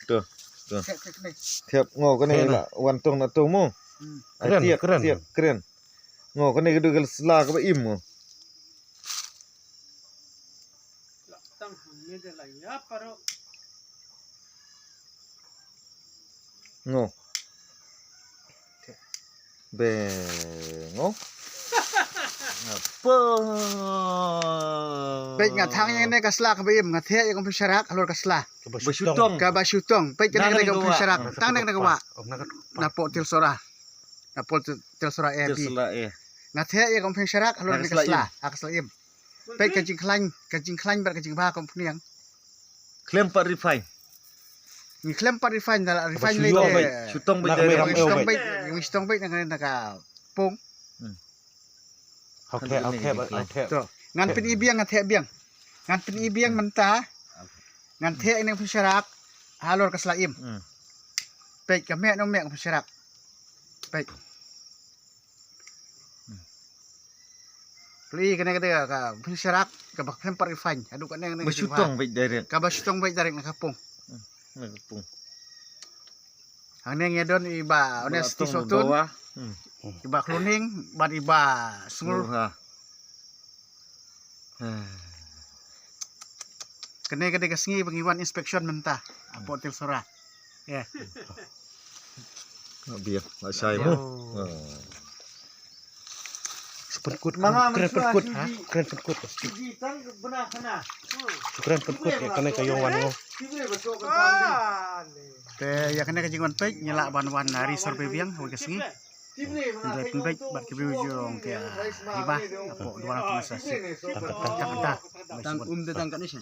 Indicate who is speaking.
Speaker 1: tuh. Tiap ngau kan ni lah wantong na tu mo. Keren. Ngau kan ni kedua selah ke im mo. Ngau. Ngau. Apa?
Speaker 2: Baik ngatang yang ini kaslah kebaim ngathe yang pesyarak alur kaslah. Kabasutong. Baik kena kena pesyarak. Tang kena kawa. Napo tilsora. Napo tilsora ebi. Ngathe yang pesyarak alur kaslah. Akaslah im. Baik kajing klain ber kajing ba kompuniang.
Speaker 1: Klaim pak refine.
Speaker 2: Ni klaim pak refine dalam refine le.
Speaker 1: Sutong baik.
Speaker 2: Sutong baik dengan ka pung.
Speaker 3: Okay.
Speaker 2: Tu. Ngan pen ibiang ngathe biang. Ngan pen ibiang mentah. Ngan the ini pesyarak alur kaslaim. Baik kami no mek pesyarak. Baik. Pli kena ka pesyarak ka bak pemper refine. Adu kan yang
Speaker 1: Sutong baik direct.
Speaker 2: Ka basutong baik direct nakapung.
Speaker 1: Nakapung.
Speaker 2: Ang neng yadon iba honesti sotun. Iba cloning, ban iba semur. Kena kesengi pengiwan inspection mentah. Apa tilsora. Ya.
Speaker 1: Biar saya mo.
Speaker 3: Perkut,
Speaker 2: Mga
Speaker 3: keren perkut,
Speaker 2: manusia,
Speaker 3: ha? Keren perkut.
Speaker 2: Tang benar.
Speaker 3: Keren perkut ya, karena kayo wano.
Speaker 2: Te ya kena kajingan baik nyala ban-ban hari sorbe biang ho kesengi. Ndai pun baik bat kebujung ke iba apa dua administrasi. Tang datang kat ni sih.